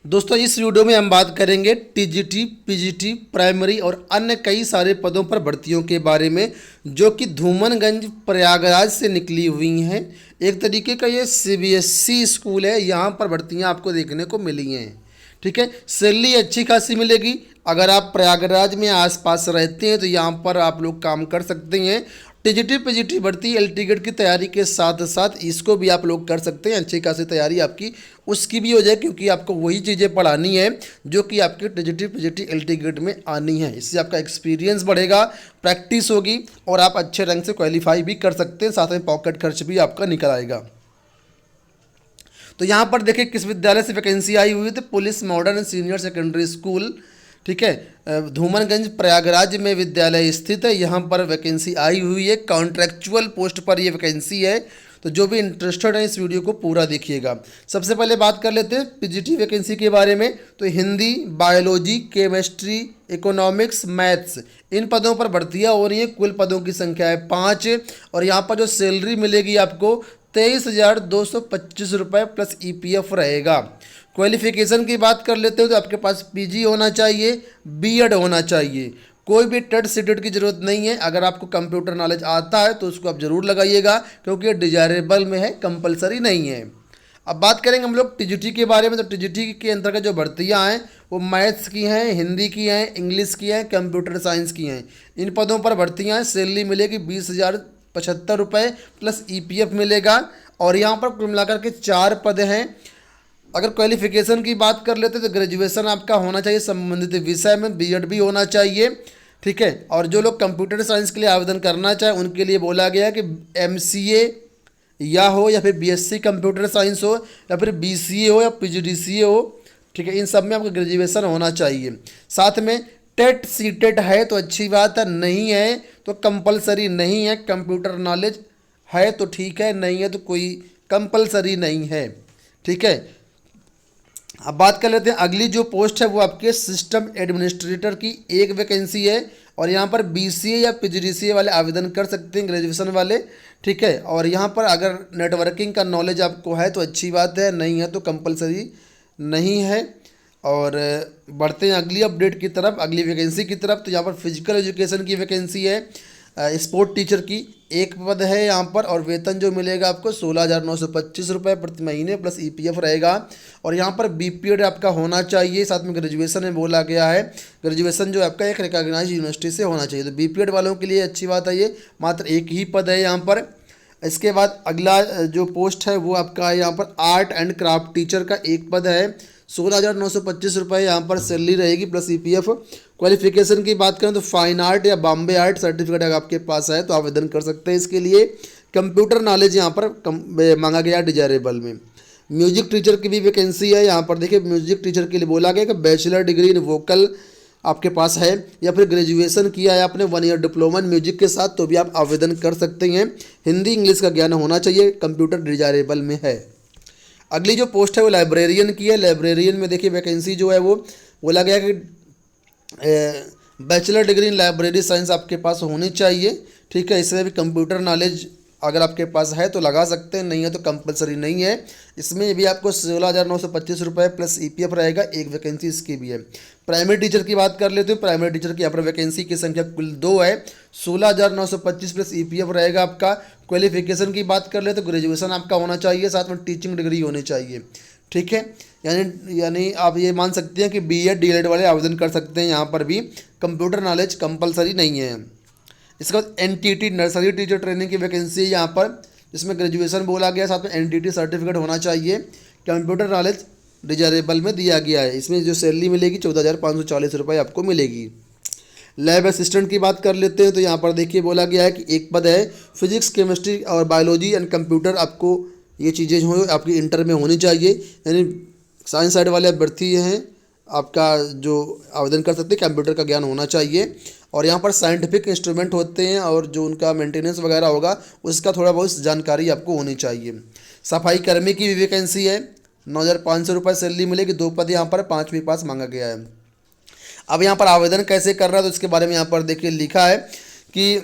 दोस्तों इस वीडियो में हम बात करेंगे टीजीटी, पीजीटी, प्राइमरी और अन्य कई सारे पदों पर भर्तियों के बारे में जो कि धूमनगंज प्रयागराज से निकली हुई हैं। एक तरीके का ये सीबीएसई स्कूल है, यहाँ पर भर्तियाँ आपको देखने को मिली हैं। ठीक है, सैलरी अच्छी खासी मिलेगी। अगर आप प्रयागराज में आसपास रहते हैं तो यहाँ पर आप लोग काम कर सकते हैं। टीजीटी पीजीटी भर्ती एल टिकट की तैयारी के साथ साथ इसको भी आप लोग कर सकते हैं। अच्छी खासी तैयारी आपकी उसकी भी हो जाए, क्योंकि आपको वही चीज़ें पढ़ानी है जो कि आपके टीजीटी पीजीटी एल टिकट में आनी है। इससे आपका एक्सपीरियंस बढ़ेगा, प्रैक्टिस होगी और आप अच्छे रंग से क्वालिफाई भी कर सकते हैं। साथ में पॉकेट खर्च भी आपका निकल आएगा। तो यहाँ पर देखिए किस विद्यालय से वैकेंसी आई हुई थी। Police modern senior secondary school, ठीक है, धूमनगंज प्रयागराज में विद्यालय स्थित है। यहाँ पर वैकेंसी आई हुई है, कॉन्ट्रैक्चुअल पोस्ट पर ये वैकेंसी है। तो जो भी इंटरेस्टेड है इस वीडियो को पूरा देखिएगा। सबसे पहले बात कर लेते हैं पीजीटी वैकेंसी के बारे में। तो Hindi, biology, chemistry, economics, maths, इन पदों पर भर्तियाँ हो रही हैं। कुल पदों की संख्या है 5 और यहाँ पर जो सैलरी मिलेगी आपको 23,225 रुपये प्लस ईपीएफ रहेगा। क्वालिफिकेशन की बात कर लेते हो तो आपके पास पीजी होना चाहिए, बीएड होना चाहिए। कोई भी टेट सीटेट की ज़रूरत नहीं है। अगर आपको कंप्यूटर नॉलेज आता है तो उसको आप ज़रूर लगाइएगा, क्योंकि ये डिजायरेबल में है, कंपलसरी नहीं है। अब बात करेंगे हम लोग टीजीटी के बारे में। तो टीजीटी के अंतर्गत जो भर्तियां हैं वो मैथ्स की हैं, हिंदी की हैं, इंग्लिश की हैं, कंप्यूटर साइंस की हैं। इन पदों पर भर्तियां हैं। सैलरी मिलेगी 20,075 रुपये प्लस ईपीएफ मिलेगा। और यहाँ पर कुल मिलाकर के 4 पद हैं। अगर क्वालिफिकेशन की बात कर लेते तो ग्रेजुएशन आपका होना चाहिए संबंधित विषय में, बीएड भी होना चाहिए। ठीक है, और जो लोग कंप्यूटर साइंस के लिए आवेदन करना चाहें उनके लिए बोला गया कि एमसीए या हो या फिर बीएससी कंप्यूटर साइंस हो या फिर बीसीए हो या पीजीडीसीए हो। ठीक है, इन सब में आपका ग्रेजुएशन होना चाहिए। साथ में टेट सीटेट है तो अच्छी बात है, नहीं है तो कंपलसरी नहीं है। कंप्यूटर नॉलेज है तो ठीक है, नहीं है तो कोई कंपलसरी नहीं है। ठीक है, अब बात कर लेते हैं अगली जो पोस्ट है वो आपके सिस्टम एडमिनिस्ट्रेटर की एक वैकेंसी है। और यहाँ पर बीसीए या पीजीडीसीए वाले आवेदन कर सकते हैं, ग्रेजुएशन वाले। ठीक है, और यहाँ पर अगर नेटवर्किंग का नॉलेज आपको है तो अच्छी बात है, नहीं है तो कंपलसरी नहीं है। और बढ़ते हैं अगली अपडेट की तरफ, अगली वैकेंसी की तरफ। तो यहाँ पर फिजिकल एजुकेशन की वैकेंसी है, स्पोर्ट टीचर की एक पद है यहाँ पर। और वेतन जो मिलेगा आपको 16,925 रुपये प्रति महीने प्लस ईपीएफ रहेगा। और यहाँ पर बीपीएड आपका होना चाहिए, साथ में ग्रेजुएशन में बोला गया है। ग्रेजुएशन जो आपका एक रिकॉग्नाइज्ड यूनिवर्सिटी से होना चाहिए। तो बीपीएड वालों के लिए अच्छी बात है, ये मात्र एक ही पद है यहाँ पर। इसके बाद अगला जो पोस्ट है वो आपका यहाँ पर आर्ट एंड क्राफ्ट टीचर का एक पद है। 16,925 रुपये यहाँ पर सैलरी रहेगी प्लस ईपीएफ। क्वालिफिकेशन की बात करें तो फाइन आर्ट या बॉम्बे आर्ट सर्टिफिकेट अगर आपके पास है तो आवेदन कर सकते हैं इसके लिए। कंप्यूटर नॉलेज यहाँ पर मांगा गया डिजायरेबल में। म्यूजिक टीचर की भी वैकेंसी है यहाँ पर। देखिए म्यूजिक टीचर के लिए बोला गया कि बैचलर डिग्री इन वोकल आपके पास है या फिर ग्रेजुएशन किया है आपने 1 ईयर डिप्लोमा इन म्यूजिक के साथ, तो भी आप आवेदन कर सकते हैं। हिंदी इंग्लिश का ज्ञान होना चाहिए, कंप्यूटर डिजायरेबल में है। अगली जो पोस्ट है वो लाइब्रेरियन की है। लाइब्रेरियन में देखिए वैकेंसी जो है वो बोला गया कि bachelor degree in library science आपके पास होनी चाहिए। ठीक है, इसमें भी कंप्यूटर नॉलेज अगर आपके पास है तो लगा सकते हैं, नहीं है तो कंपलसरी नहीं है। इसमें भी आपको 16,925 रुपये प्लस ईपीएफ रहेगा। एक वैकेंसी इसकी भी है। प्राइमरी टीचर की बात कर लेते हैं। प्राइमरी टीचर की यहाँ पर वैकेंसी की संख्या कुल 2 है। 16,925 प्लस ईपीएफ रहेगा आपका। क्वालिफिकेशन की बात कर ले तो ग्रेजुएशन आपका होना चाहिए, साथ में टीचिंग डिग्री होनी चाहिए। ठीक है, यानी आप ये मान सकते हैं कि बीएड डीएलएड वाले आवेदन कर सकते हैं। यहाँ पर भी कंप्यूटर नॉलेज कंपलसरी नहीं है। इसके बाद एनटीटी नर्सरी टीचर ट्रेनिंग की वैकेंसी है यहाँ पर, जिसमें ग्रेजुएशन बोला गया, साथ में एनटीटी सर्टिफिकेट होना चाहिए। कंप्यूटर नॉलेज डिजायरेबल में दिया गया है। इसमें जो सैलरी मिलेगी 14,540 रुपये आपको मिलेगी। लैब असिस्टेंट की बात कर लेते हैं। तो यहाँ पर देखिए बोला गया है कि एक पद है। फिजिक्स, केमिस्ट्री और बायोलॉजी एंड कंप्यूटर आपको ये चीज़ें जो आपकी इंटर में होनी चाहिए। यानी साइंस साइड वाले अभ्यर्थी हैं आपका जो आवेदन कर सकते हैं, कंप्यूटर का ज्ञान होना चाहिए। और यहाँ पर साइंटिफिक इंस्ट्रूमेंट होते हैं और जो उनका मेंटेनेंस वगैरह होगा उसका थोड़ा बहुत जानकारी आपको होनी चाहिए। सफाई कर्मी की भी वैकेंसी है। 9,500 रुपये सैलरी मिलेगी। 2 पद यहाँ पर 5वीं पास मांगा गया है। अब यहाँ पर आवेदन कैसे करना है तो इसके बारे में यहाँ पर देखिए लिखा है कि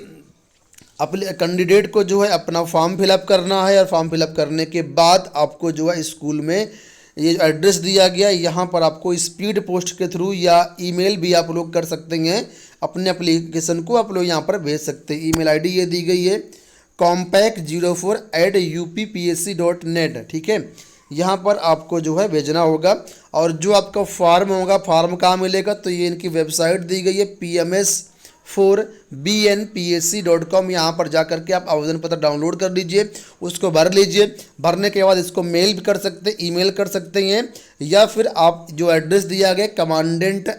अपने कैंडिडेट को जो है अपना फॉर्म फिलअप करना है। और फॉर्म फिलअप करने के बाद आपको जो है स्कूल में ये जो एड्रेस दिया गया है, यहाँ पर आपको स्पीड पोस्ट के थ्रू या ईमेल भी आप लोग कर सकते हैं, अपने एप्लीकेशन को आप लोग यहाँ पर भेज सकते हैं। ईमेल आईडी ये दी गई है compact04@uppsc.net, ठीक है। यहाँ पर आपको जो है भेजना होगा। और जो आपका फॉर्म होगा, फॉर्म कहाँ मिलेगा, तो ये इनकी वेबसाइट दी गई है pms4bnpsc.com। यहाँ पर जा करके आप आवेदन पत्र डाउनलोड कर लीजिए, उसको भर लीजिए। भरने के बाद इसको मेल भी कर सकते हैं, ईमेल कर सकते हैं, या फिर आप जो एड्रेस दिया गया commandant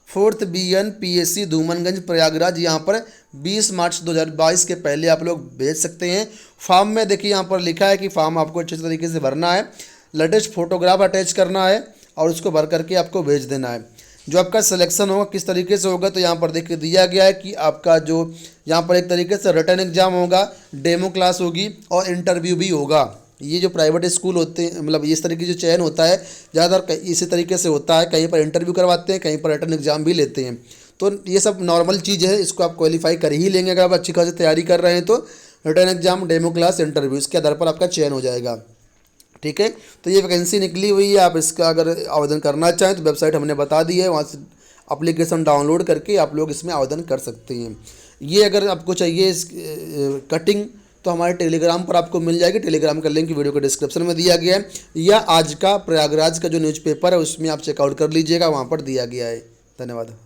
4th BN PSC Dhumanganj Prayagraj, यहाँ पर 20 मार्च 2022 के पहले आप लोग भेज सकते हैं। फॉर्म में देखिए यहाँ पर लिखा है कि फॉर्म आपको अच्छे तरीके से भरना है, लेटेस्ट फोटोग्राफ अटैच करना है और उसको भर करके आपको भेज देना है। जो आपका सिलेक्शन होगा किस तरीके से होगा, तो यहाँ पर देखिए दिया गया है कि आपका जो यहाँ पर एक तरीके से रिटन एग्जाम होगा, डेमो क्लास होगी और इंटरव्यू भी होगा। ये जो प्राइवेट स्कूल होते हैं, मतलब इस तरीके जो चयन होता है ज़्यादातर इसी तरीके से होता है, कहीं पर इंटरव्यू करवाते हैं, कहीं पर रिटन एग्जाम भी लेते हैं। तो ये सब नॉर्मल चीज़ है, इसको आप क्वालिफाई कर ही लेंगे अगर आप अच्छी खासी तैयारी कर रहे हैं तो। Written exam, demo class, interview, इसके आधार पर आपका चयन हो जाएगा, ठीक है। तो ये वैकेंसी निकली हुई है, आप इसका अगर आवेदन करना चाहें तो वेबसाइट हमने बता दी है, वहाँ से एप्लीकेशन डाउनलोड करके आप लोग इसमें आवेदन कर सकते हैं। ये अगर आपको चाहिए इस कटिंग तो हमारे टेलीग्राम पर आपको मिल जाएगी। टेलीग्राम का लिंक वीडियो के डिस्क्रिप्शन में दिया गया है, या आज का प्रयागराज का जो न्यूज़पेपर है उसमें आप चेकआउट कर लीजिएगा, वहाँ पर दिया गया है। धन्यवाद।